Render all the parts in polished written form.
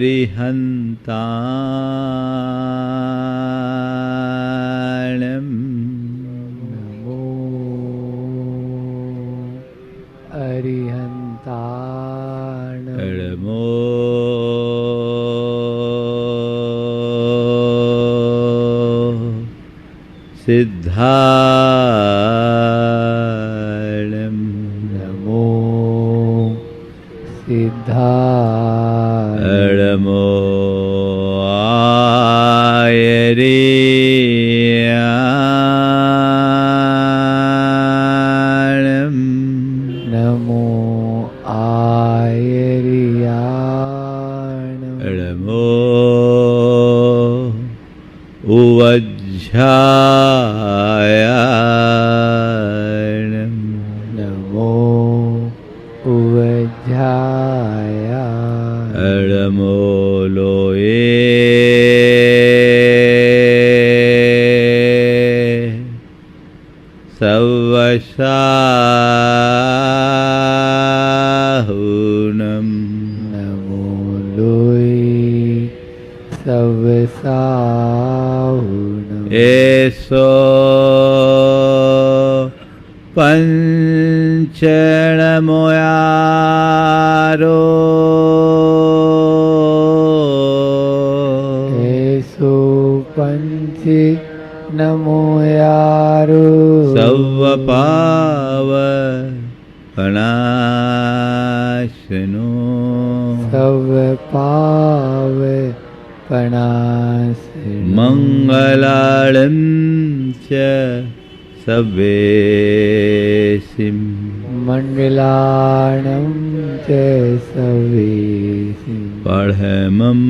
अरिहन्ताणम् नमो अरिहन्ताणम् नमो सिद्धाणम् नमो सिद्धाणम् नमो आयर्याणम् नमो आयर्याणम् नमो उवज्झायाणम् नमो उवज्झायाणम् नमो लोये सवसाहुनम् नमो लोये सवसाहुनम् एषो पञ्चणमोयारो एषो पञ्चि नमो यारो सवपावपनाशनो सवपावपनाशनो मङ्गलाळं च सवेसिं मण्डलाणं च सवेसिं पढमं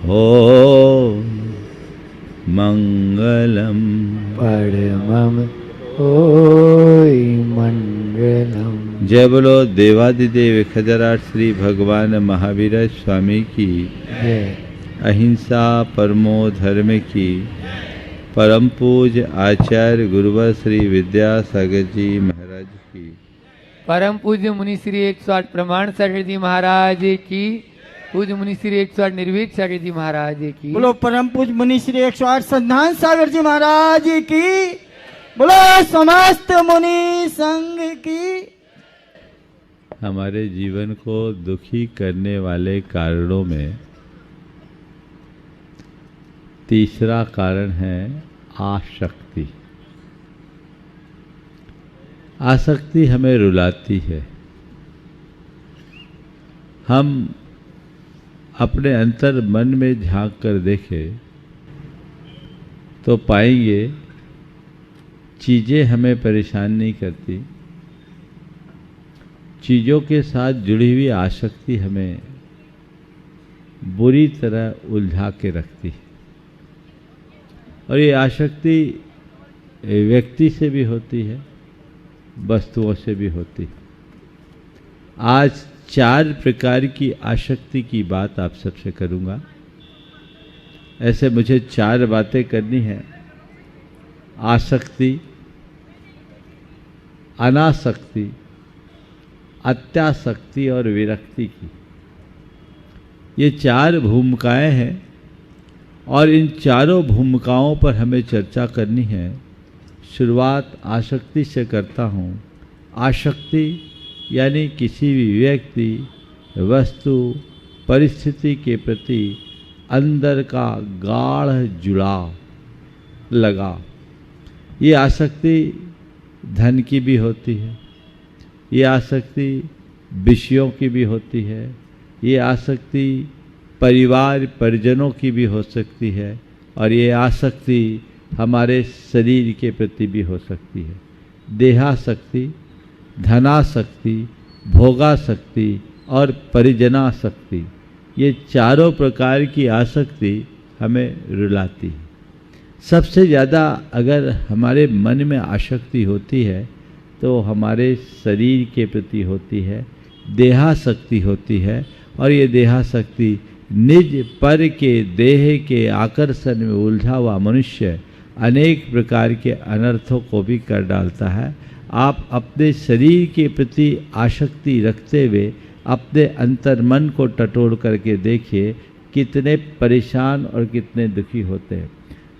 हो मङ्गलम् परमं होय मङ्गलम्। जय बोलो देवादिदेव खजराट श्री भगवान महावीर स्वामी की जय। अहिंसा परमो धर्म की परम पूज्य आचार्य गुरुवर श्री विद्यासागर जी महाराज की परम पूज्य मुनि श्री 108 प्रमाण सागर जी महाराज की पूज्य मुनि श्री 108 निर्भीक सागर जी महाराज की बोलो परम पूज्य मुनि श्री 108 संधान सागर जी महाराज की बोलो समस्त मुनि संघ की। हमारे जीवन को दुखी करने वाले कारणों में तीसरा कारण है आसक्ति। आसक्ति हमें रुलाती है। हम अपने अंतर मन में झांक कर देखें तो पाएंगे चीज़ें हमें परेशान नहीं करती, चीज़ों के साथ जुड़ी हुई आसक्ति हमें बुरी तरह उलझा के रखती है। और ये आसक्ति व्यक्ति से भी होती है, वस्तुओं से भी होती है। आज 4 प्रकार की आसक्ति की बात आप सबसे करूंगा। ऐसे मुझे 4 बातें करनी है। आसक्ति, अनासक्ति, अत्यासक्ति और विरक्ति की, ये 4 भूमिकाएं हैं और इन चारों भूमिकाओं पर हमें चर्चा करनी है। शुरुआत आसक्ति से करता हूँ। आसक्ति यानी किसी भी व्यक्ति, वस्तु, परिस्थिति के प्रति अंदर का गाढ़ जुड़ाव, लगाव। ये आसक्ति धन की भी होती है, ये आसक्ति विषयों की भी होती है, ये आसक्ति परिवार परिजनों की भी हो सकती है और ये आसक्ति हमारे शरीर के प्रति भी हो सकती है। देहासक्ति, धनासक्ति, भोगासक्ति और परिजनासक्ति, ये चारों प्रकार की आसक्ति हमें रुलाती है। सबसे ज़्यादा अगर हमारे मन में आसक्ति होती है तो हमारे शरीर के प्रति होती है, देहासक्ति होती है। और ये देहासक्ति निज पर के देह के आकर्षण में उलझा हुआ मनुष्य अनेक प्रकार के अनर्थों को भी कर डालता है। आप अपने शरीर के प्रति आसक्ति रखते हुए अपने अंतर्मन को टटोल करके देखिए कितने परेशान और कितने दुखी होते हैं।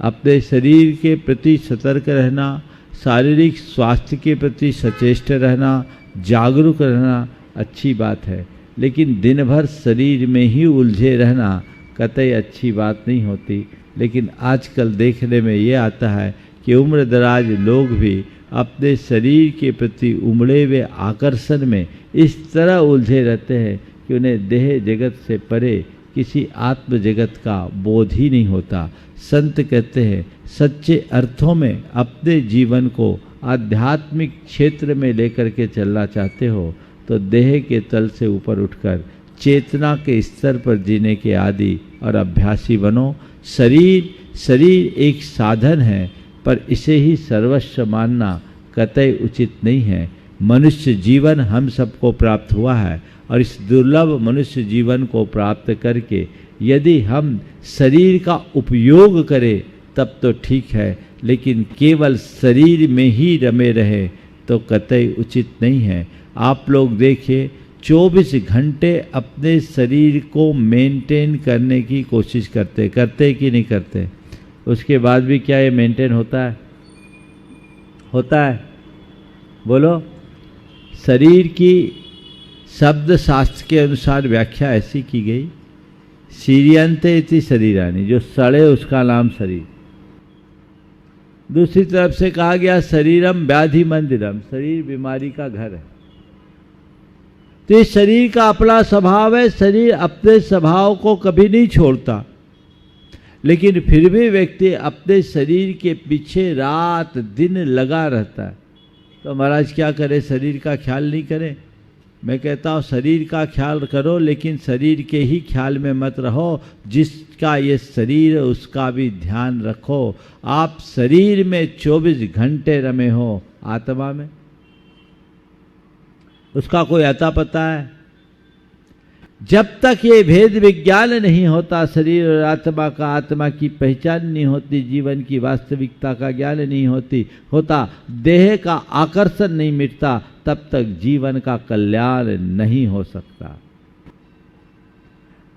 अपने शरीर के प्रति सतर्क रहना, शारीरिक स्वास्थ्य के प्रति सचेष्ट रहना, जागरूक रहना अच्छी बात है, लेकिन दिन भर शरीर में ही उलझे रहना कतई अच्छी बात नहीं होती। लेकिन आजकल देखने में ये आता है कि उम्र दराज लोग भी अपने शरीर के प्रति उमड़े हुए आकर्षण में इस तरह उलझे रहते हैं कि उन्हें देह जगत से परे किसी आत्म जगत का बोध ही नहीं होता। संत कहते हैं सच्चे अर्थों में अपने जीवन को आध्यात्मिक क्षेत्र में लेकर के चलना चाहते हो तो देह के तल से ऊपर उठकर चेतना के स्तर पर जीने के आदी और अभ्यासी बनो। शरीर एक साधन है, पर इसे ही सर्वस्व मानना कतई उचित नहीं है। मनुष्य जीवन हम सबको प्राप्त हुआ है और इस दुर्लभ मनुष्य जीवन को प्राप्त करके यदि हम शरीर का उपयोग करें तब तो ठीक है, लेकिन केवल शरीर में ही रमे रहे तो कतई उचित नहीं है। आप लोग देखिए 24 घंटे अपने शरीर को मेंटेन करने की कोशिश करते कि नहीं करते? उसके बाद भी क्या ये मेंटेन होता है? होता है? बोलो। शरीर की शब्द शास्त्र के अनुसार व्याख्या ऐसी की गई, सीरियंते इति शरीरानी, जो सड़े उसका नाम शरीर। दूसरी तरफ से कहा गया शरीरम व्याधि मंदिरम, शरीर बीमारी का घर है। तो इस शरीर का अपना स्वभाव है, शरीर अपने स्वभाव को कभी नहीं छोड़ता, लेकिन फिर भी व्यक्ति अपने शरीर के पीछे रात दिन लगा रहता है। तो महाराज क्या करे, शरीर का ख्याल नहीं करें? मैं कहता हूँ शरीर का ख्याल करो, लेकिन शरीर के ही ख्याल में मत रहो। जिसका ये शरीर है उसका भी ध्यान रखो। आप शरीर में 24 घंटे रमे हो, आत्मा में उसका कोई अता पता है? जब तक ये भेद विज्ञान नहीं होता शरीर और आत्मा का, आत्मा की पहचान नहीं होती, जीवन की वास्तविकता का ज्ञान नहीं होता, देह का आकर्षण नहीं मिटता, तब तक जीवन का कल्याण नहीं हो सकता।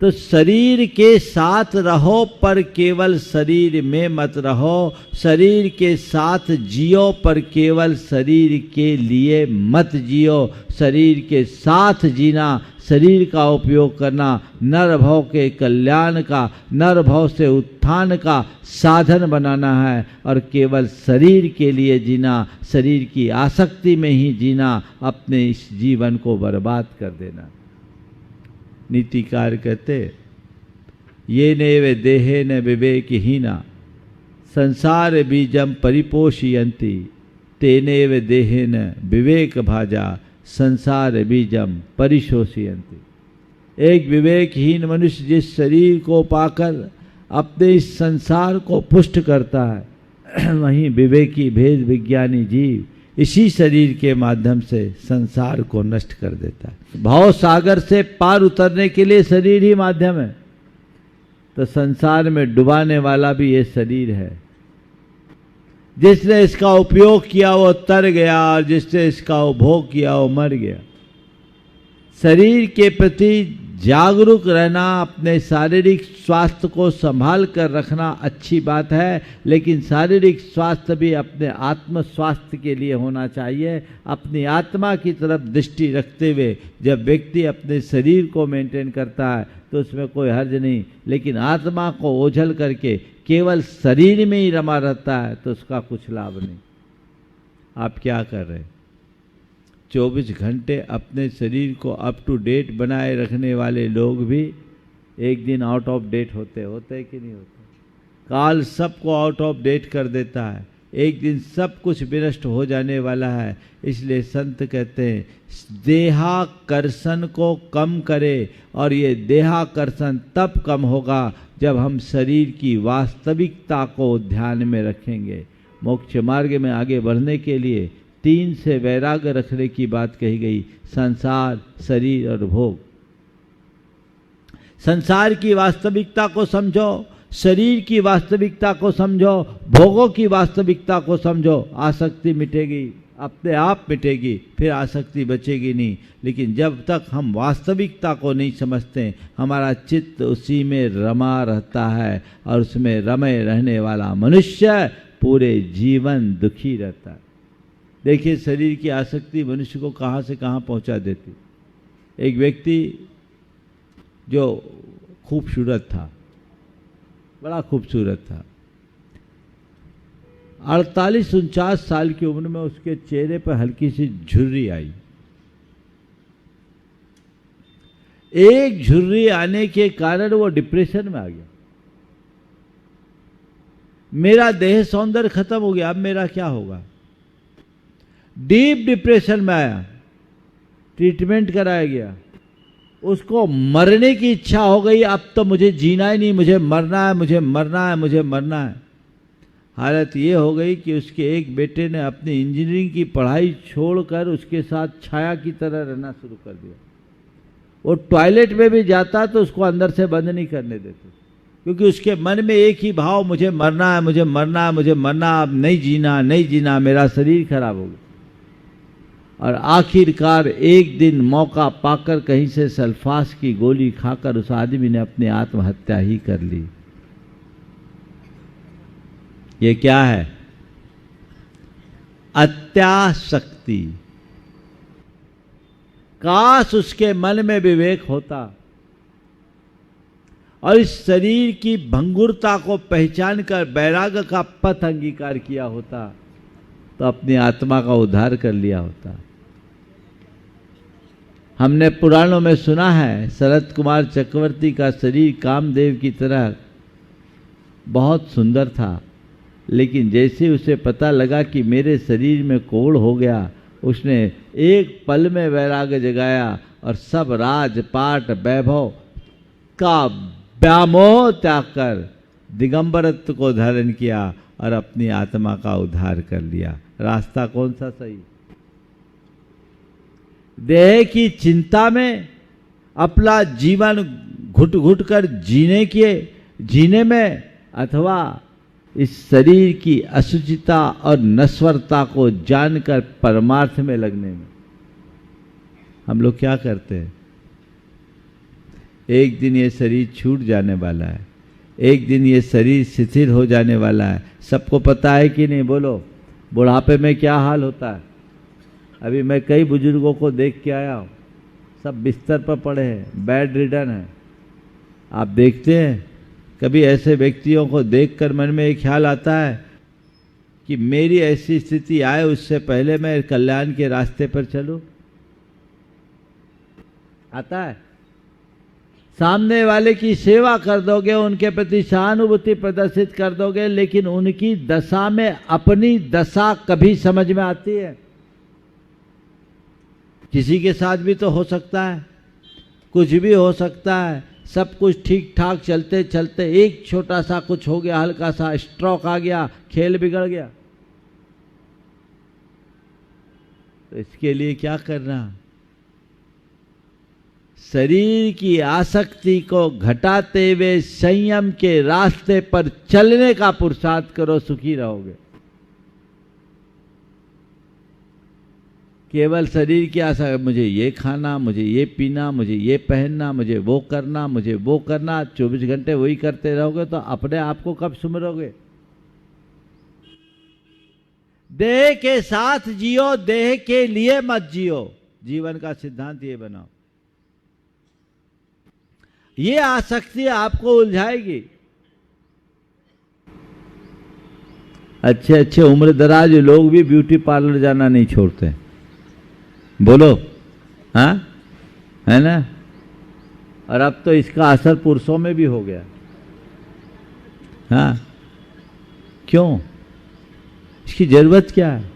तो शरीर के साथ रहो, पर केवल शरीर में मत रहो। शरीर के साथ जियो, पर केवल शरीर के लिए मत जियो। शरीर के साथ जीना, शरीर का उपयोग करना, नर भव के कल्याण का, नर भव से उत्थान का साधन बनाना है, और केवल शरीर के लिए जीना, शरीर की आसक्ति में ही जीना, अपने इस जीवन को बर्बाद कर देना। नीतिकार कहते ये नेव देहे न विवेकहीना संसार बीजम परिपोषयन्ति, तेनेव देहे न विवेक भाजा संसार बीजम परिशोषयन्ति। एक विवेकहीन मनुष्य जिस शरीर को पाकर अपने इस संसार को पुष्ट करता है, वहीं विवेकी भेद विज्ञानी जीव इसी शरीर के माध्यम से संसार को नष्ट कर देता है। भाव सागर से पार उतरने के लिए शरीर ही माध्यम है, तो संसार में डुबाने वाला भी ये शरीर है। जिसने इसका उपयोग किया वो तर गया, और जिसने इसका उपभोग किया वो मर गया। शरीर के प्रति जागरूक रहना, अपने शारीरिक स्वास्थ्य को संभाल कर रखना अच्छी बात है, लेकिन शारीरिक स्वास्थ्य भी अपने आत्म स्वास्थ्य के लिए होना चाहिए। अपनी आत्मा की तरफ दृष्टि रखते हुए जब व्यक्ति अपने शरीर को मेंटेन करता है तो उसमें कोई हर्ज नहीं, लेकिन आत्मा को ओझल करके केवल शरीर में ही रमा रहता है तो उसका कुछ लाभ नहीं। आप क्या कर रहे हैं? 24 घंटे अपने शरीर को अप टू डेट बनाए रखने वाले लोग भी एक दिन आउट ऑफ डेट होते कि नहीं होते? काल सबको आउट ऑफ डेट कर देता है, एक दिन सब कुछ विनष्ट हो जाने वाला है। इसलिए संत कहते हैं देहाकर्षण को कम करे, और ये देहाकर्षण तब कम होगा जब हम शरीर की वास्तविकता को ध्यान में रखेंगे। मोक्ष मार्ग में आगे बढ़ने के लिए 3 से वैराग्य रखने की बात कही गई, संसार, शरीर और भोग। संसार की वास्तविकता को समझो, शरीर की वास्तविकता को समझो, भोगों की वास्तविकता को समझो, आसक्ति मिटेगी, अपने आप मिटेगी, फिर आसक्ति बचेगी नहीं। लेकिन जब तक हम वास्तविकता को नहीं समझते, हमारा चित्त उसी में रमा रहता है और उसमें रमे रहने वाला मनुष्य पूरे जीवन दुखी रहता है। देखिए, शरीर की आसक्ति मनुष्य को कहाँ से कहाँ पहुँचा देती। एक व्यक्ति जो खूबसूरत था, बड़ा खूबसूरत था, 48-49 साल की उम्र में उसके चेहरे पर हल्की सी झुर्री आई। एक झुर्री आने के कारण वो डिप्रेशन में आ गया। मेरा देह सौंदर्य खत्म हो गया, अब मेरा क्या होगा। डीप डिप्रेशन में आया, ट्रीटमेंट कराया गया, उसको मरने की इच्छा हो गई। अब तो मुझे जीना ही नहीं, मुझे मरना है, मुझे मरना है, मुझे मरना है। हालत ये हो गई कि उसके एक बेटे ने अपनी इंजीनियरिंग की पढ़ाई छोड़कर उसके साथ छाया की तरह रहना शुरू कर दिया। वो टॉयलेट में भी जाता तो उसको अंदर से बंद नहीं करने देते, क्योंकि उसके मन में एक ही भाव, मुझे मरना है, मुझे मरना है, मुझे मरना, अब नहीं जीना, नहीं जीना, मेरा शरीर खराब हो गया। और आखिरकार एक दिन मौका पाकर कहीं से सल्फास की गोली खाकर उस आदमी ने अपनी आत्महत्या ही कर ली। ये क्या है? अत्यासक्ति। काश उसके मन में विवेक होता और इस शरीर की भंगुरता को पहचान कर वैराग्य का पथ अंगीकार किया होता तो अपनी आत्मा का उद्धार कर लिया होता। हमने पुराणों में सुना है, शरद कुमार चक्रवर्ती का शरीर कामदेव की तरह बहुत सुंदर था, लेकिन जैसे उसे पता लगा कि मेरे शरीर में कोढ़ हो गया, उसने एक पल में वैराग्य जगाया और सब राजपाट वैभव का व्यामोह त्याग कर दिगंबरत्व को धारण किया और अपनी आत्मा का उद्धार कर लिया। रास्ता कौन सा सही? देह की चिंता में अपना जीवन घुट घुट कर जीने में, अथवा इस शरीर की अशुचिता और नश्वरता को जानकर परमार्थ में लगने में। हम लोग क्या करते हैं? एक दिन ये शरीर छूट जाने वाला है, एक दिन ये शरीर शिथिल हो जाने वाला है। सबको पता है कि नहीं? बोलो, बुढ़ापे में क्या हाल होता है। अभी मैं कई बुजुर्गों को देख के आया हूँ, सब बिस्तर पर पड़े हैं, बेड रिडन है। आप देखते हैं कभी ऐसे व्यक्तियों को देखकर मन में एक ख्याल आता है कि मेरी ऐसी स्थिति आए उससे पहले मैं कल्याण के रास्ते पर चलूं? आता है? सामने वाले की सेवा कर दोगे, उनके प्रति सहानुभूति प्रदर्शित कर दोगे, लेकिन उनकी दशा में अपनी दशा कभी समझ में आती है? किसी के साथ भी तो हो सकता है, कुछ भी हो सकता है। सब कुछ ठीक ठाक चलते चलते एक छोटा सा कुछ हो गया, हल्का सा स्ट्रोक आ गया, खेल बिगड़ गया। तो इसके लिए क्या करना? शरीर की आसक्ति को घटाते हुए संयम के रास्ते पर चलने का पुरुषार्थ करो, सुखी रहोगे। केवल शरीर की आशा, मुझे ये खाना, मुझे ये पीना, मुझे ये पहनना, मुझे वो करना, मुझे वो करना, 24 घंटे वही करते रहोगे तो अपने आप को कब सुमरोगे? देह के साथ जियो, देह के लिए मत जियो। जीवन का सिद्धांत ये बनाओ। ये आसक्ति आपको उलझाएगी। अच्छे अच्छे उम्र दराज लोग भी ब्यूटी पार्लर जाना नहीं छोड़ते। बोलो, हाँ, है ना? और अब तो इसका असर पुरुषों में भी हो गया। हाँ, क्यों? इसकी जरूरत क्या है?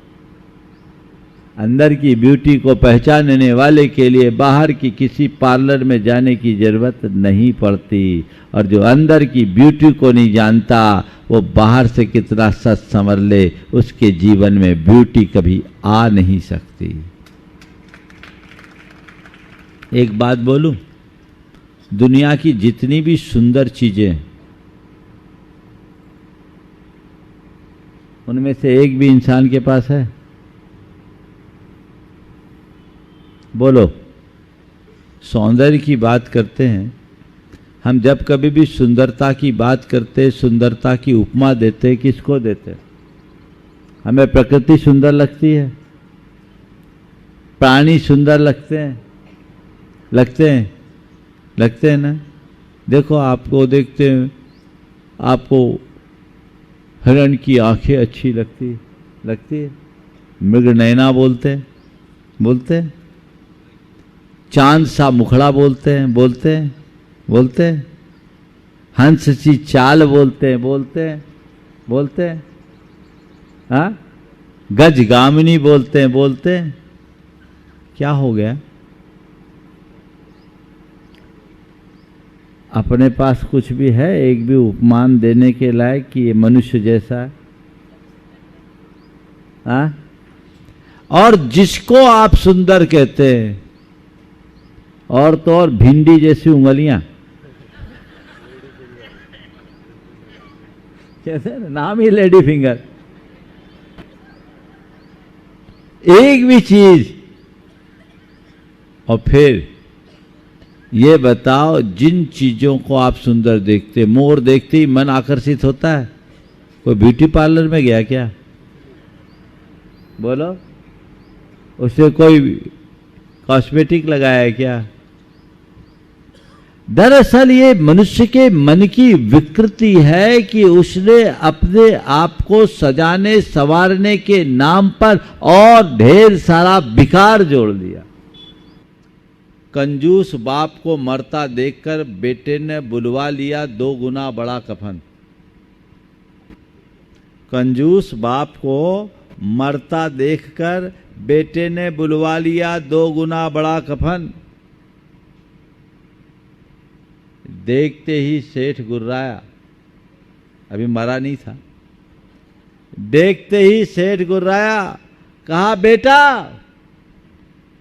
अंदर की ब्यूटी को पहचानने वाले के लिए बाहर की किसी पार्लर में जाने की जरूरत नहीं पड़ती। और जो अंदर की ब्यूटी को नहीं जानता, वो बाहर से कितना सच संवर ले, उसके जीवन में ब्यूटी कभी आ नहीं सकती। एक बात बोलूं, दुनिया की जितनी भी सुंदर चीजें, उनमें से एक भी इंसान के पास है? बोलो, सौंदर्य की बात करते हैं हम, जब कभी भी सुंदरता की बात करते, सुंदरता की उपमा देते, किसको देते? हमें प्रकृति सुंदर लगती है, प्राणी सुंदर लगते हैं, लगते हैं ना। देखो, आपको देखते हैं, आपको हिरण की आंखें अच्छी लगती है, मृग नयना बोलते हैं, चांद सा मुखड़ा बोलते हैं, हंस सी चाल बोलते हैं, हाँ, गज गामिनी बोलते हैं। क्या हो गया? अपने पास कुछ भी है, एक भी उपमान देने के लायक कि ये मनुष्य जैसा है? हाँ? और जिसको आप सुंदर कहते हैं, और तो और भिंडी जैसी उंगलियां, कहते हैं ना, नाम ही लेडी फिंगर। एक भी चीज, और फिर ये बताओ, जिन चीजों को आप सुंदर देखते, मोर देखते ही मन आकर्षित होता है, कोई ब्यूटी पार्लर में गया क्या? बोलो, उसे कोई कॉस्मेटिक लगाया है क्या? दरअसल ये मनुष्य के मन की विकृति है कि उसने अपने आप को सजाने संवारने के नाम पर और ढेर सारा विकार जोड़ दिया। कंजूस बाप को मरता देखकर बेटे ने बुलवा लिया 2 गुना बड़ा कफन। कंजूस बाप को मरता देखकर बेटे ने बुलवा लिया 2 गुना बड़ा कफन। देखते ही सेठ गुर्राया, अभी मरा नहीं था, देखते ही सेठ गुर्राया, कहा, बेटा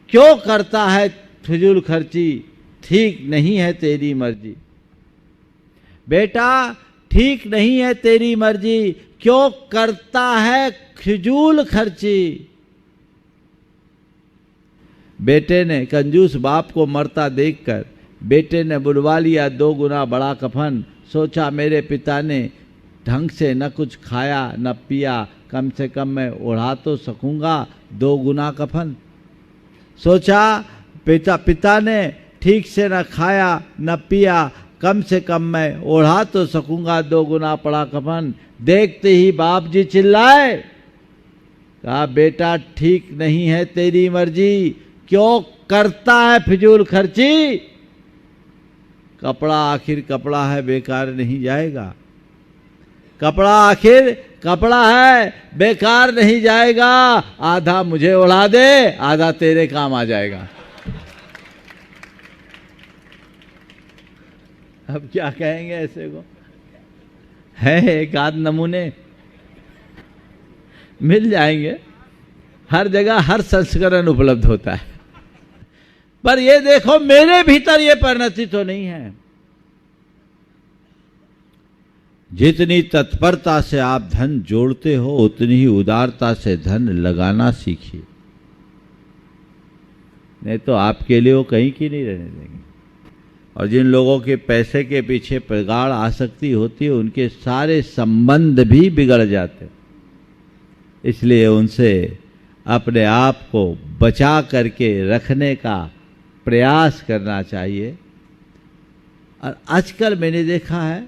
क्यों करता है फिजूल खर्ची, ठीक नहीं है तेरी मर्जी। बेटा ठीक नहीं है तेरी मर्जी, क्यों करता है फिजूल खर्ची। बेटे ने, कंजूस बाप को मरता देखकर बेटे ने बुलवा लिया 2 गुना बड़ा कफन। सोचा मेरे पिता ने ढंग से न कुछ खाया न पिया, कम से कम मैं ओढ़ा तो सकूंगा 2 गुना कफन। सोचा पिता ने ठीक से न खाया न पिया, कम से कम मैं ओढ़ा तो सकूंगा 2 गुना बड़ा कफन। देखते ही बाप जी चिल्लाए, कहा, बेटा ठीक नहीं है तेरी मर्जी, क्यों करता है फिजूल खर्ची। कपड़ा आखिर कपड़ा है, बेकार नहीं जाएगा। कपड़ा आखिर कपड़ा है, बेकार नहीं जाएगा। आधा मुझे उड़ा दे, आधा तेरे काम आ जाएगा। अब क्या कहेंगे ऐसे को? है एक आध नमूने मिल जाएंगे, हर जगह हर संस्करण उपलब्ध होता है। पर ये देखो, मेरे भीतर ये परिणति तो नहीं है। जितनी तत्परता से आप धन जोड़ते हो, उतनी ही उदारता से धन लगाना सीखिए, नहीं तो आपके लिए वो कहीं की नहीं रहने देंगे। और जिन लोगों के पैसे के पीछे प्रगाढ़ आसक्ति होती है, उनके सारे संबंध भी बिगड़ जाते। इसलिए उनसे अपने आप को बचा करके रखने का प्रयास करना चाहिए। और आजकल मैंने देखा है,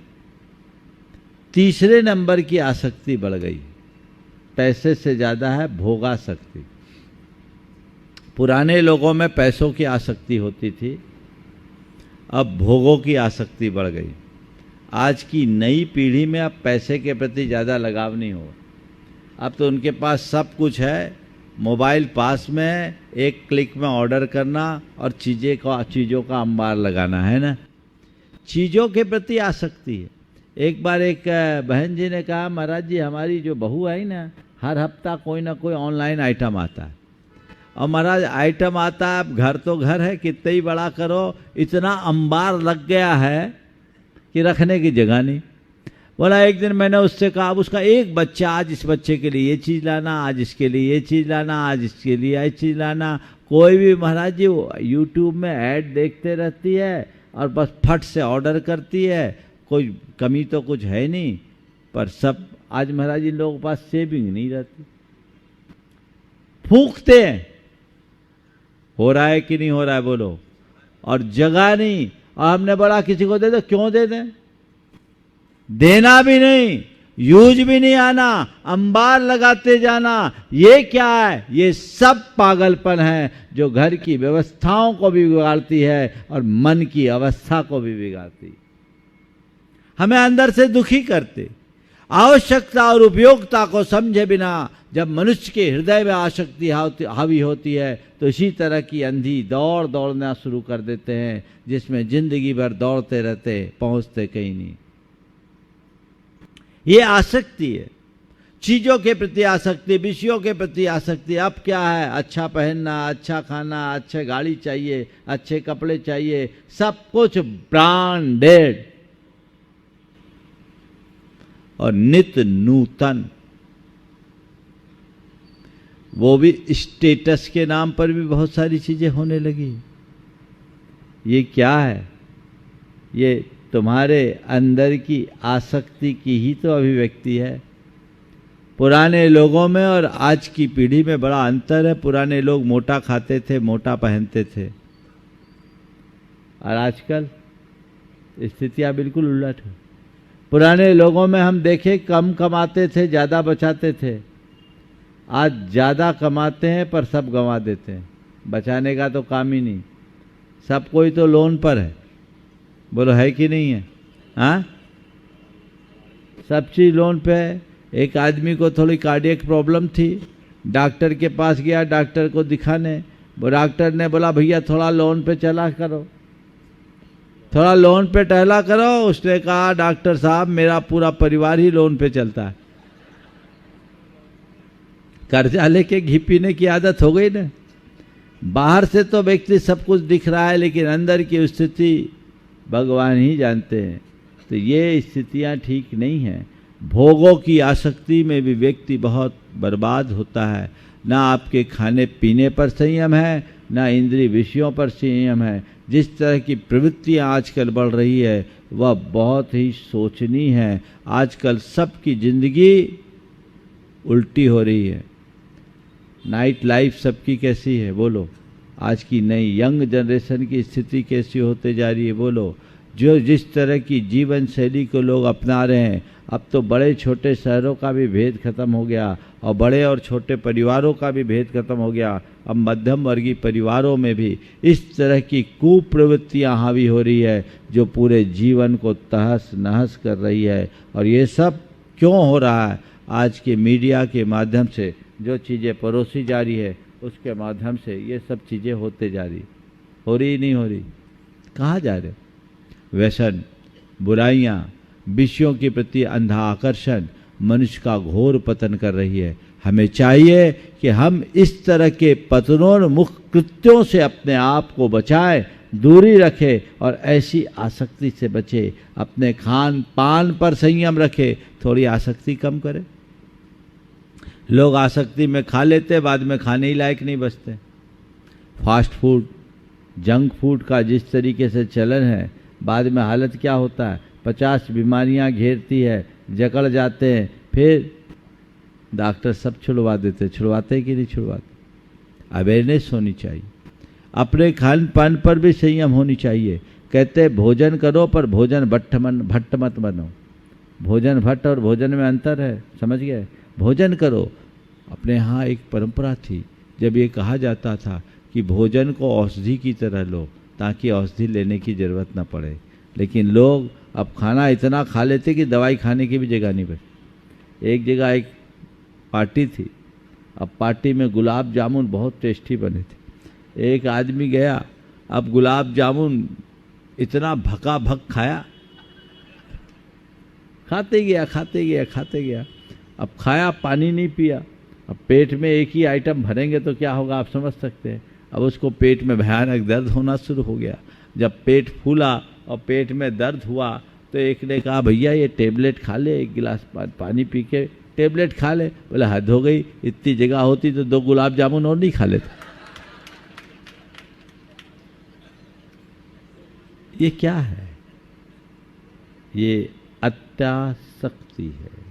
तीसरे नंबर की आसक्ति बढ़ गई, पैसे से ज़्यादा है भोगासक्ति। पुराने लोगों में पैसों की आसक्ति होती थी, अब भोगों की आसक्ति बढ़ गई। आज की नई पीढ़ी में अब पैसे के प्रति ज़्यादा लगाव नहीं हो। अब तो उनके पास सब कुछ है, मोबाइल पास में है, एक क्लिक में ऑर्डर करना और चीज़ों का अंबार लगाना है ना। चीज़ों के प्रति आसक्ति है। एक बार एक बहन जी ने कहा, महाराज जी हमारी जो बहू आई ना, हर हफ्ता कोई ना कोई ऑनलाइन आइटम आता है। और महाराज आइटम आता है, अब घर तो घर है, कितने ही बड़ा करो, इतना अंबार लग गया है कि रखने की जगह नहीं। बोला एक दिन मैंने उससे कहा, अब उसका एक बच्चा, आज इस बच्चे के लिए ये चीज़ लाना, आज इसके लिए ये चीज़ लाना, आज इसके लिए ये चीज़ लाना। कोई भी महाराज जी यूट्यूब में ऐड देखते रहती है और बस फट से ऑर्डर करती है, कोई कमी तो कुछ है नहीं, पर सब आज महाराज जी लोगों के पास सेविंग नहीं रहती, फूंकते हैं। हो रहा है कि नहीं हो रहा है बोलो? और जगह नहीं, और हमने बड़ा किसी को दे दो, क्यों दे दें? देना भी नहीं, यूज भी नहीं आना, अंबार लगाते जाना, ये क्या है? ये सब पागलपन है जो घर की व्यवस्थाओं को भी बिगाड़ती है और मन की अवस्था को भी बिगाड़ती, हमें अंदर से दुखी करते। आवश्यकता और उपयोगिता को समझे बिना जब मनुष्य के हृदय में आसक्ति हावी होती है तो इसी तरह की अंधी दौड़ना शुरू कर देते हैं, जिसमें जिंदगी भर दौड़ते रहते, पहुंचते कहीं नहीं। ये आसक्ति है, चीजों के प्रति आसक्ति, विषयों के प्रति आसक्ति। अब क्या है? अच्छा पहनना, अच्छा खाना, अच्छे गाड़ी चाहिए, अच्छे कपड़े चाहिए, सब कुछ ब्रांडेड और नित्य नूतन, वो भी स्टेटस के नाम पर भी बहुत सारी चीजें होने लगी। ये क्या है? ये तुम्हारे अंदर की आसक्ति की ही तो अभिव्यक्ति है। पुराने लोगों में और आज की पीढ़ी में बड़ा अंतर है। पुराने लोग मोटा खाते थे, मोटा पहनते थे, और आजकल स्थितियां बिल्कुल उलट है। पुराने लोगों में हम देखें कम कमाते थे, ज़्यादा बचाते थे। आज ज़्यादा कमाते हैं पर सब गंवा देते हैं, बचाने का तो काम ही नहीं। सब कोई तो लोन पर है, बोलो है कि नहीं है? हाँ, सब चीज़ लोन पे है। एक आदमी को थोड़ी कार्डियक प्रॉब्लम थी, डॉक्टर के पास गया, डॉक्टर को दिखाने, वो डॉक्टर ने बोला भैया थोड़ा लोन पे चला करो, थोड़ा लोन पे टहला करो। उसने कहा डॉक्टर साहब मेरा पूरा परिवार ही लोन पे चलता है। कर्जा लेके घी पीने की आदत हो गई ना। बाहर से तो व्यक्ति सब कुछ दिख रहा है, लेकिन अंदर की स्थिति भगवान ही जानते हैं। तो ये स्थितियां ठीक नहीं हैं। भोगों की आसक्ति में भी व्यक्ति बहुत बर्बाद होता है। ना आपके खाने पीने पर संयम है, ना इंद्रिय विषयों पर संयम है। जिस तरह की प्रवृत्तियां आजकल बढ़ रही है वह बहुत ही सोचनीय है। आजकल सबकी जिंदगी उल्टी हो रही है। नाइट लाइफ सबकी कैसी है बोलो? आज की नई यंग जनरेशन की स्थिति कैसी होते जा रही है बोलो? जो जिस तरह की जीवन शैली को लोग अपना रहे हैं, अब तो बड़े छोटे शहरों का भी भेद खत्म हो गया और बड़े और छोटे परिवारों का भी भेद खत्म हो गया। अब मध्यम वर्गीय परिवारों में भी इस तरह की कुप्रवृत्तियां हावी हो रही है जो पूरे जीवन को तहस नहस कर रही है। और ये सब क्यों हो रहा है? आज के मीडिया के माध्यम से जो चीज़ें परोसी जा रही है उसके माध्यम से ये सब चीज़ें होते जा रही। हो रही नहीं हो रही? कहाँ जा रहे? व्यसन, बुराइयाँ, विषयों के प्रति अंधा आकर्षण मनुष्य का घोर पतन कर रही है। हमें चाहिए कि हम इस तरह के पतनोन्मुख कृत्यों से अपने आप को बचाएं, दूरी रखें और ऐसी आसक्ति से बचे। अपने खान पान पर संयम रखें, थोड़ी आसक्ति कम करें। लोग आसक्ति में खा लेते, बाद में खाने ही लायक नहीं बचते। फास्ट फूड, जंक फूड का जिस तरीके से चलन है, बाद में हालत क्या होता है? 50 बीमारियां घेरती है, जकड़ जाते हैं, फिर डॉक्टर सब छुड़वा देते। छुड़वाते कि नहीं छुड़वाते? अवेयरनेस होनी चाहिए। अपने खान पान पर भी संयम होनी चाहिए। कहते भोजन करो पर भोजन भट्ट मत बनो। भोजन भट्ट और भोजन में अंतर है, समझ गए? भोजन करो। अपने यहाँ एक परंपरा थी, जब ये कहा जाता था कि भोजन को औषधि की तरह लो ताकि औषधि लेने की जरूरत ना पड़े, लेकिन लोग अब खाना इतना खा लेते कि दवाई खाने की भी जगह नहीं बची। एक जगह एक पार्टी थी, अब पार्टी में गुलाब जामुन बहुत टेस्टी बने थे। एक आदमी गया, अब गुलाब जामुन इतना भका भक खाया, खाते गया। अब खाया, पानी नहीं पिया। अब पेट में एक ही आइटम भरेंगे तो क्या होगा आप समझ सकते हैं। अब उसको पेट में भयानक दर्द होना शुरू हो गया। जब पेट फूला और पेट में दर्द हुआ तो एक ने कहा भैया ये टेबलेट खा ले, एक गिलास पानी पी के टेबलेट खा ले। बोले हद हो गई, इतनी जगह होती तो 2 गुलाब जामुन और नहीं खा लेते। ये क्या है? ये अत्यासक्ति है।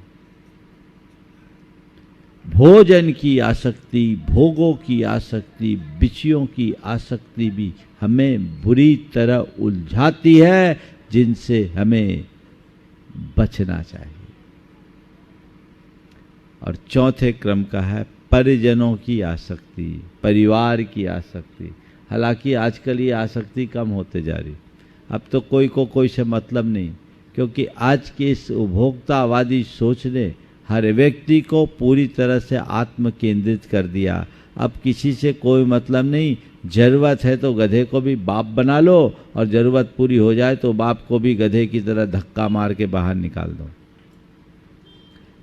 भोजन की आसक्ति, भोगों की आसक्ति, विषयों की आसक्ति भी हमें बुरी तरह उलझाती है, जिनसे हमें बचना चाहिए। और चौथे क्रम का है परिजनों की आसक्ति, परिवार की आसक्ति। हालांकि आजकल ये आसक्ति कम होते जा रही। अब तो कोई को कोई से मतलब नहीं, क्योंकि आज की इस उपभोक्तावादी सोच ने हर व्यक्ति को पूरी तरह से आत्म केंद्रित कर दिया। अब किसी से कोई मतलब नहीं। जरूरत है तो गधे को भी बाप बना लो, और जरूरत पूरी हो जाए तो बाप को भी गधे की तरह धक्का मार के बाहर निकाल दो।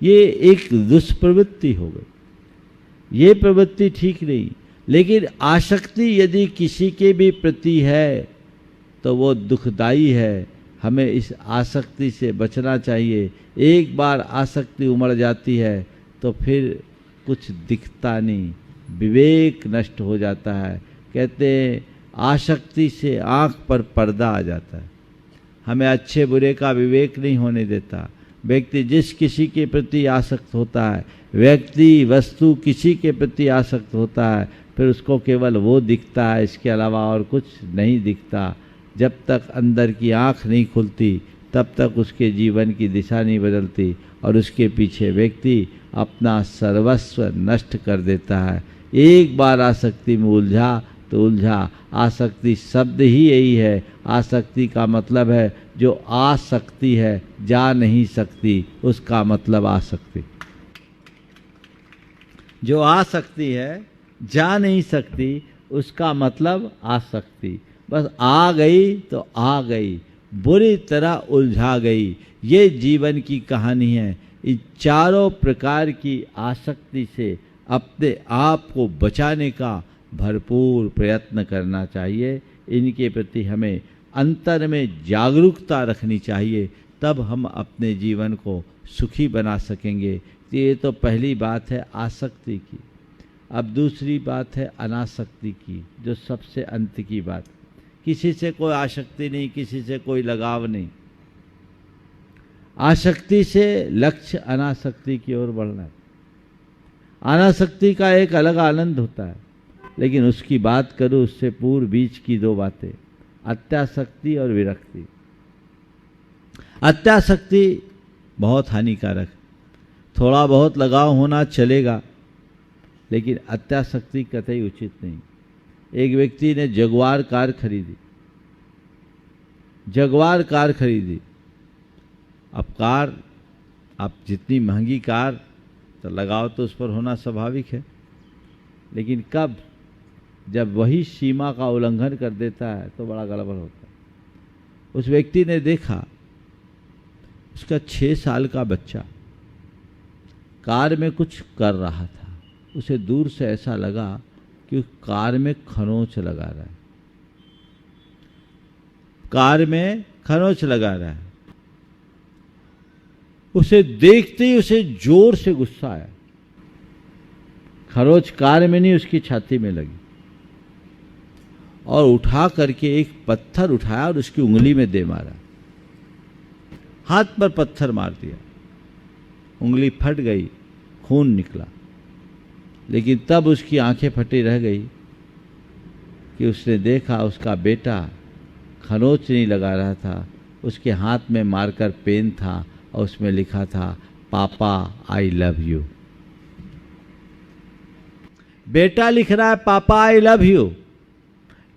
ये एक दुष्प्रवृत्ति हो गई। ये प्रवृत्ति ठीक नहीं। लेकिन आसक्ति यदि किसी के भी प्रति है तो वो दुखदाई है। हमें इस आसक्ति से बचना चाहिए। एक बार आसक्ति उमड़ जाती है तो फिर कुछ दिखता नहीं, विवेक नष्ट हो जाता है। कहते हैं आसक्ति से आंख पर पर्दा आ जाता है। हमें अच्छे बुरे का विवेक नहीं होने देता। व्यक्ति जिस किसी के प्रति आसक्त होता है, व्यक्ति वस्तु किसी के प्रति आसक्त होता है, फिर उसको केवल वो दिखता है, इसके अलावा और कुछ नहीं दिखता। जब तक अंदर की आंख नहीं खुलती तब तक उसके जीवन की दिशा नहीं बदलती, और उसके पीछे व्यक्ति अपना सर्वस्व नष्ट कर देता है। एक बार आसक्ति में उलझा तो उलझा। आसक्ति शब्द ही यही है। आसक्ति का मतलब है जो आ सकती है, जा नहीं सकती, उसका मतलब आसक्ति। जो आ सकती है, जा नहीं सकती, उसका मतलब आसक्ति। बस आ गई तो आ गई, बुरी तरह उलझा गई। ये जीवन की कहानी है। इन चारों प्रकार की आसक्ति से अपने आप को बचाने का भरपूर प्रयत्न करना चाहिए। इनके प्रति हमें अंतर में जागरूकता रखनी चाहिए, तब हम अपने जीवन को सुखी बना सकेंगे। ये तो पहली बात है आसक्ति की। अब दूसरी बात है अनासक्ति की, जो सबसे अंत की बात। किसी से कोई आसक्ति नहीं, किसी से कोई लगाव नहीं। आसक्ति से लक्ष्य अनासक्ति की ओर बढ़ना है। अनासक्ति का एक अलग आनंद होता है, लेकिन उसकी बात करूं उससे पूर्व बीच की दो बातें, अत्यासक्ति और विरक्ति। अत्यासक्ति बहुत हानिकारक। थोड़ा बहुत लगाव होना चलेगा, लेकिन अत्यासक्ति कतई उचित नहीं। एक व्यक्ति ने जगुआर कार खरीदी। जगुआर कार खरीदी। अब कार, आप जितनी महंगी कार, तो लगाव तो उस पर होना स्वाभाविक है। लेकिन कब, जब वही सीमा का उल्लंघन कर देता है तो बड़ा गड़बड़ होता है। उस व्यक्ति ने देखा उसका 6 साल का बच्चा कार में कुछ कर रहा था। उसे दूर से ऐसा लगा कि कार में खरोंच लगा रहा है। कार में खरोंच लगा रहा है। उसे देखते ही उसे जोर से गुस्सा आया। खरोंच कार में नहीं, उसकी छाती में लगी, और उठा करके एक पत्थर उठाया और उसकी उंगली में दे मारा। हाथ पर पत्थर मार दिया, उंगली फट गई, खून निकला। लेकिन तब उसकी आंखें फटी रह गई कि उसने देखा उसका बेटा खरोंच नहीं लगा रहा था, उसके हाथ में मार्कर पेन था और उसमें लिखा था, पापा आई लव यू। बेटा लिख रहा है पापा आई लव यू,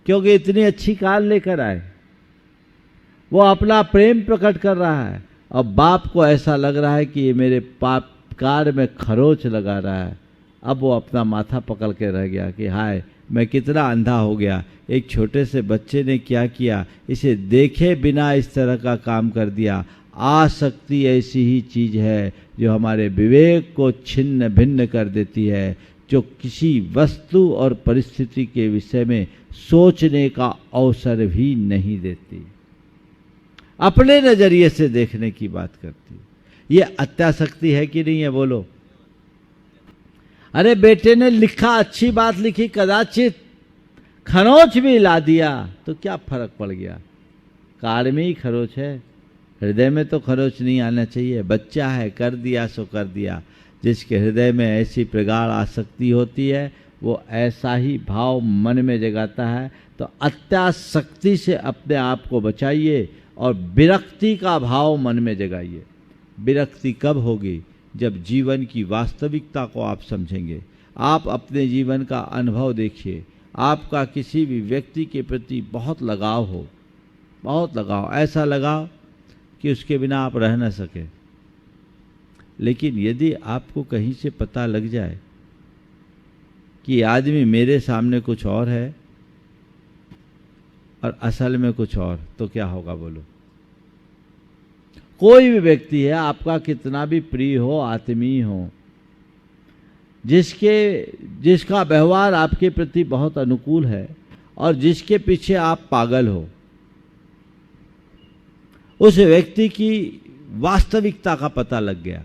क्योंकि इतनी अच्छी कार लेकर आए। वो अपना प्रेम प्रकट कर रहा है, और बाप को ऐसा लग रहा है कि ये मेरे पाप कार में खरोंच लगा रहा है। अब वो अपना माथा पकड़ के रह गया कि हाय, मैं कितना अंधा हो गया। एक छोटे से बच्चे ने क्या किया, इसे देखे बिना इस तरह का काम कर दिया। आसक्ति ऐसी ही चीज है जो हमारे विवेक को छिन्न भिन्न कर देती है, जो किसी वस्तु और परिस्थिति के विषय में सोचने का अवसर भी नहीं देती, अपने नजरिए से देखने की बात करती। ये अत्यासक्ति है कि नहीं है, बोलो। अरे बेटे ने लिखा, अच्छी बात लिखी, कदाचित खरोंच भी ला दिया तो क्या फर्क पड़ गया। कार में ही खरोच है, हृदय में तो खरोच नहीं आना चाहिए। बच्चा है, कर दिया सो कर दिया। जिसके हृदय में ऐसी प्रगाढ़ आसक्ति होती है वो ऐसा ही भाव मन में जगाता है। तो अत्यासक्ति से अपने आप को बचाइए और विरक्ति का भाव मन में जगाइए। विरक्ति कब होगी? जब जीवन की वास्तविकता को आप समझेंगे। आप अपने जीवन का अनुभव देखिए। आपका किसी भी व्यक्ति के प्रति बहुत लगाव हो, बहुत लगाव, ऐसा लगाव कि उसके बिना आप रह न सके। लेकिन यदि आपको कहीं से पता लग जाए कि आदमी मेरे सामने कुछ और है और असल में कुछ और, तो क्या होगा बोलो? कोई भी व्यक्ति है, आपका कितना भी प्रिय हो, आत्मीय हो, जिसका व्यवहार आपके प्रति बहुत अनुकूल है और जिसके पीछे आप पागल हो, उस व्यक्ति की वास्तविकता का पता लग गया,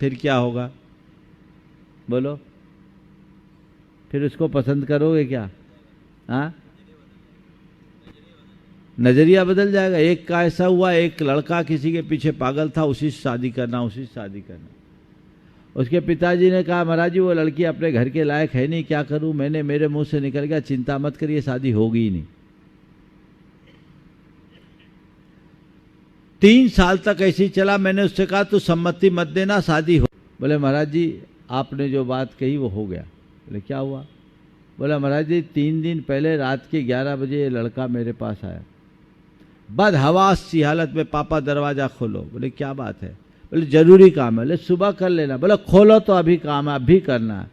फिर क्या होगा बोलो? फिर उसको पसंद करोगे क्या? हाँ, नजरिया बदल जाएगा। एक का ऐसा हुआ, एक लड़का किसी के पीछे पागल था, उसी से शादी करना, उसी से शादी करना। उसके पिताजी ने कहा, महाराज जी वो लड़की अपने घर के लायक है नहीं, क्या करूं? मेरे मुंह से निकल गया, चिंता मत करिए, शादी होगी ही नहीं। 3 साल तक ऐसे ही चला। मैंने उससे कहा तू सम्मति मत देना, शादी हो। बोले महाराज जी आपने जो बात कही वो हो गया। बोले क्या हुआ? बोला महाराज जी 3 दिन पहले रात के 11 बजे ये लड़का मेरे पास आया, बदहवास सी हालत में, पापा दरवाजा खोलो। बोले क्या बात है? बोले जरूरी काम है। बोले सुबह कर लेना। बोले खोलो तो अभी काम है, अभी करना है।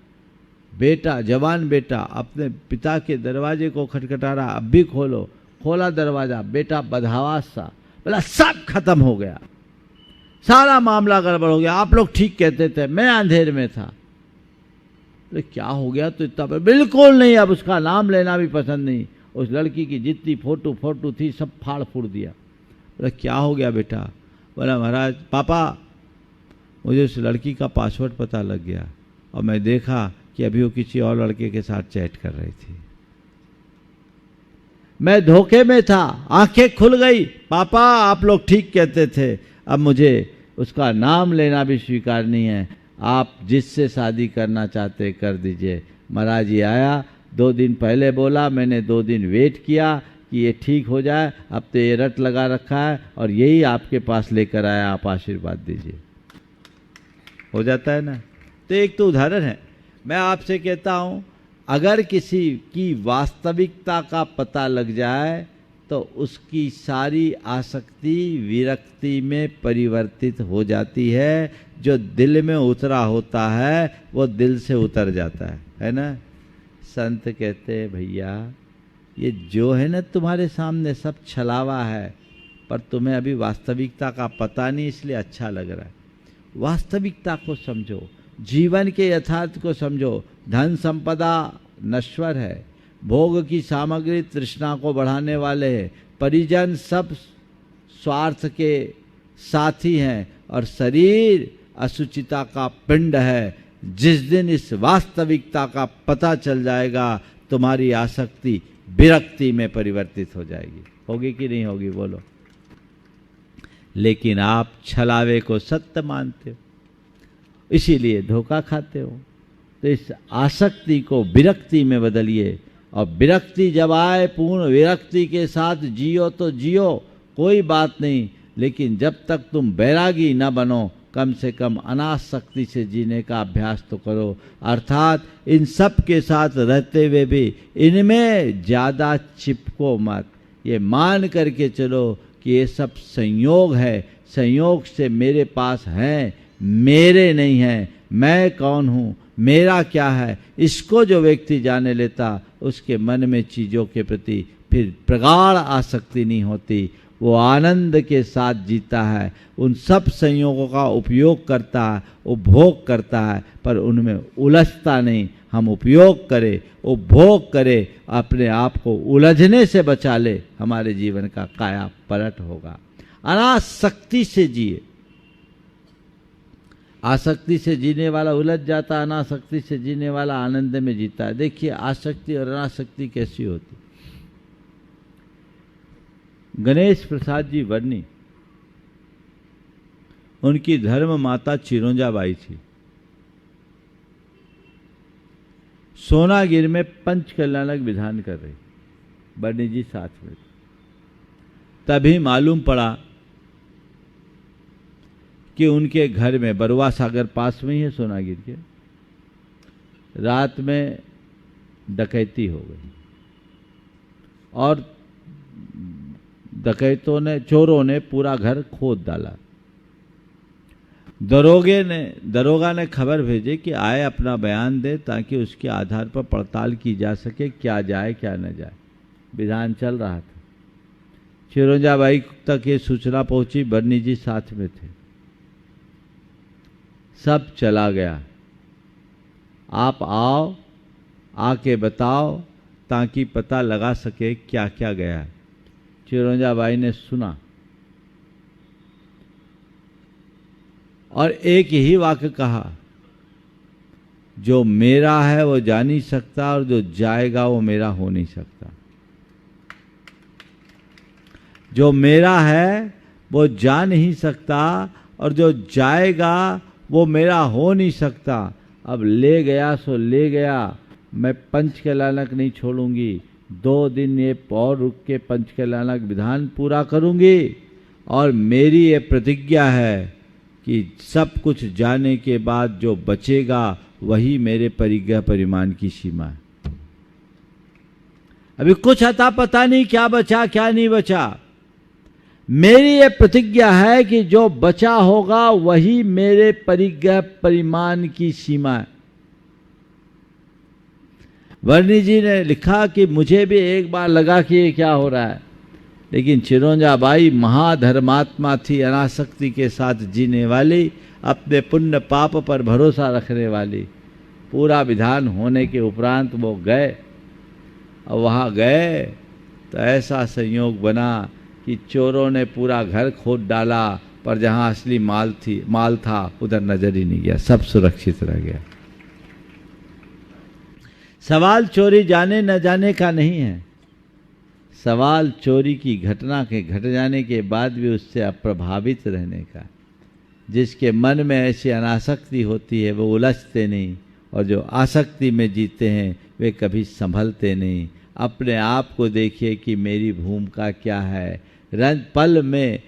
बेटा, जवान बेटा अपने पिता के दरवाजे को खटखटा रहा, अब भी खोलो। खोला दरवाजा, बेटा बदहवास सा। बोला सब खत्म हो गया, सारा मामला गड़बड़ हो गया, आप लोग ठीक कहते थे, मैं अंधेर में था। बोले क्या हो गया? तो इतना बिल्कुल नहीं, अब उसका नाम लेना भी पसंद नहीं। उस लड़की की जितनी फोटो थी सब फाड़ फूड़ दिया। बोला क्या हो गया बेटा? बोला महाराज पापा मुझे उस लड़की का पासवर्ड पता लग गया और मैं देखा कि अभी वो किसी और लड़के के साथ चैट कर रही थी। मैं धोखे में था, आंखें खुल गई। पापा आप लोग ठीक कहते थे, अब मुझे उसका नाम लेना भी स्वीकार नहीं है। आप जिससे शादी करना चाहते कर दीजिए। महाराज जी आया, 2 दिन पहले बोला, मैंने 2 दिन वेट किया कि ये ठीक हो जाए। अब तो ये रट लगा रखा है और यही आपके पास लेकर आया, आप आशीर्वाद दीजिए। हो जाता है ना? तो एक तो उदाहरण है। मैं आपसे कहता हूँ अगर किसी की वास्तविकता का पता लग जाए तो उसकी सारी आसक्ति विरक्ति में परिवर्तित हो जाती है। जो दिल में उतरा होता है वो दिल से उतर जाता है ना? संत कहते हैं भैया ये जो है ना तुम्हारे सामने सब छलावा है, पर तुम्हें अभी वास्तविकता का पता नहीं, इसलिए अच्छा लग रहा है। वास्तविकता को समझो, जीवन के यथार्थ को समझो। धन संपदा नश्वर है, भोग की सामग्री तृष्णा को बढ़ाने वाले हैं, परिजन सब स्वार्थ के साथी हैं और शरीर असुचिता का पिंड है। जिस दिन इस वास्तविकता का पता चल जाएगा तुम्हारी आसक्ति विरक्ति में परिवर्तित हो जाएगी। होगी कि नहीं होगी बोलो? लेकिन आप छलावे को सत्य मानते हो, इसीलिए धोखा खाते हो। तो इस आसक्ति को विरक्ति में बदलिए और विरक्ति जब आए पूर्ण विरक्ति के साथ जियो तो जियो, कोई बात नहीं। लेकिन जब तक तुम बैरागी न बनो कम से कम अनासक्ति से जीने का अभ्यास तो करो। अर्थात इन सब के साथ रहते हुए भी इनमें ज़्यादा चिपको मत। ये मान करके चलो कि ये सब संयोग है, संयोग से मेरे पास हैं, मेरे नहीं हैं। मैं कौन हूँ, मेरा क्या है, इसको जो व्यक्ति जाने लेता उसके मन में चीज़ों के प्रति फिर प्रगाढ़ आसक्ति नहीं होती। वो आनंद के साथ जीता है, उन सब संयोगों का उपयोग करता है, उपभोग करता है, पर उनमें उलझता नहीं। हम उपयोग करें, उपभोग करें, अपने आप को उलझने से बचा ले, हमारे जीवन का काया पलट होगा। अनासक्ति से जिए। आसक्ति से जीने वाला उलझ जाता है, अनासक्ति से जीने वाला आनंद में जीता है। देखिए आसक्ति और अनासक्ति कैसी होती। गणेश प्रसाद जी वर्णी, उनकी धर्म माता चिरोंजाबाई थी। सोनागिर में पंच कल्याणक विधान कर रही, वर्णी जी साथ में। तभी मालूम पड़ा कि उनके घर में, बरुआ सागर पास में ही है सोनागिर के, रात में डकैती हो गई और चोरों ने पूरा घर खोद डाला। दरोगा ने खबर भेजी कि आए अपना बयान दे ताकि उसके आधार पर पड़ताल की जा सके, क्या जाए क्या न जाए। विधान चल रहा था। चिरोंजाबाई तक ये सूचना पहुंची, वर्णी जी साथ में थे। सब चला गया, आप आओ, आके बताओ ताकि पता लगा सके क्या क्या गया। चिरोंजाबाई ने सुना और एक ही वाक्य कहा, जो मेरा है वो जा नहीं सकता और जो जाएगा वो मेरा हो नहीं सकता। जो मेरा है वो जा नहीं सकता और जो जाएगा वो मेरा हो नहीं सकता। अब ले गया सो ले गया, मैं पंच कल्याणक नहीं छोड़ूंगी। 2 दिन ये और रुक के पंच कल्याणक विधान पूरा करूंगी और मेरी ये प्रतिज्ञा है कि सब कुछ जाने के बाद जो बचेगा वही मेरे परिज्ञा परिमाण की सीमा है। अभी कुछ अता पता नहीं क्या बचा क्या नहीं बचा। मेरी ये प्रतिज्ञा है कि जो बचा होगा वही मेरे परिज्ञा परिमाण की सीमा है। वर्णी जी ने लिखा कि मुझे भी एक बार लगा कि ये क्या हो रहा है, लेकिन चिरोंजाबाई महाधर्मात्मा थी, अनासक्ति के साथ जीने वाली, अपने पुण्य पाप पर भरोसा रखने वाली। पूरा विधान होने के उपरांत वो गए और वहाँ गए तो ऐसा संयोग बना कि चोरों ने पूरा घर खोद डाला, पर जहाँ असली माल था उधर नजर ही नहीं गया, सब सुरक्षित रह गया। सवाल चोरी जाने न जाने का नहीं है, सवाल चोरी की घटना के घट जाने के बाद भी उससे अप्रभावित रहने का। जिसके मन में ऐसी अनासक्ति होती है वो उलझते नहीं, और जो आसक्ति में जीते हैं वे कभी संभलते नहीं। अपने आप को देखिए कि मेरी भूमिका क्या है। रंग पल में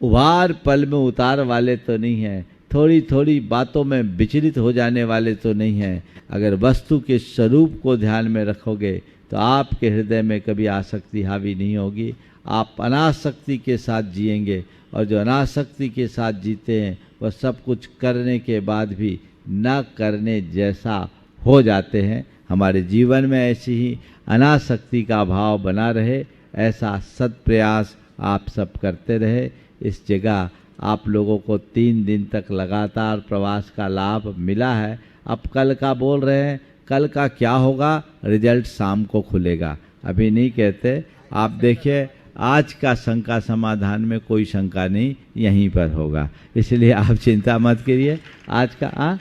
उभार, पल में उतार वाले तो नहीं हैं, थोड़ी थोड़ी बातों में विचलित हो जाने वाले तो नहीं हैं। अगर वस्तु के स्वरूप को ध्यान में रखोगे तो आपके हृदय में कभी आसक्ति हावी नहीं होगी। आप अनासक्ति के साथ जिएंगे, और जो अनासक्ति के साथ जीते हैं वह सब कुछ करने के बाद भी न करने जैसा हो जाते हैं। हमारे जीवन में ऐसी ही अनासक्ति का भाव बना रहे, ऐसा सत्प्रयास आप सब करते रहे। इस जगह आप लोगों को 3 दिन तक लगातार प्रवास का लाभ मिला है। अब कल का बोल रहे हैं, कल का क्या होगा, रिजल्ट शाम को खुलेगा, अभी नहीं कहते। आप देखिए आज का शंका समाधान में कोई शंका नहीं, यहीं पर होगा, इसलिए आप चिंता मत करिए। आज का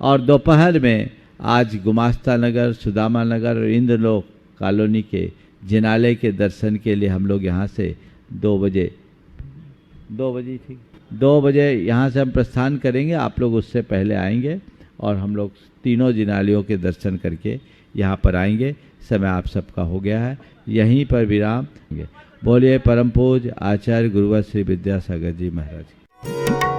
और दोपहर में आज गुमास्ता नगर, सुदामा नगर और इंद्रलोक कॉलोनी के जिनालय के दर्शन के लिए हम लोग यहाँ से 2 बजे ठीक 2 बजे यहाँ से हम प्रस्थान करेंगे। आप लोग उससे पहले आएंगे और हम लोग तीनों जिनालयों के दर्शन करके यहाँ पर आएंगे। समय आप सबका हो गया है, यहीं पर विराम। बोलिए परम पूज्य आचार्य गुरुवर श्री विद्यासागर जी महाराज।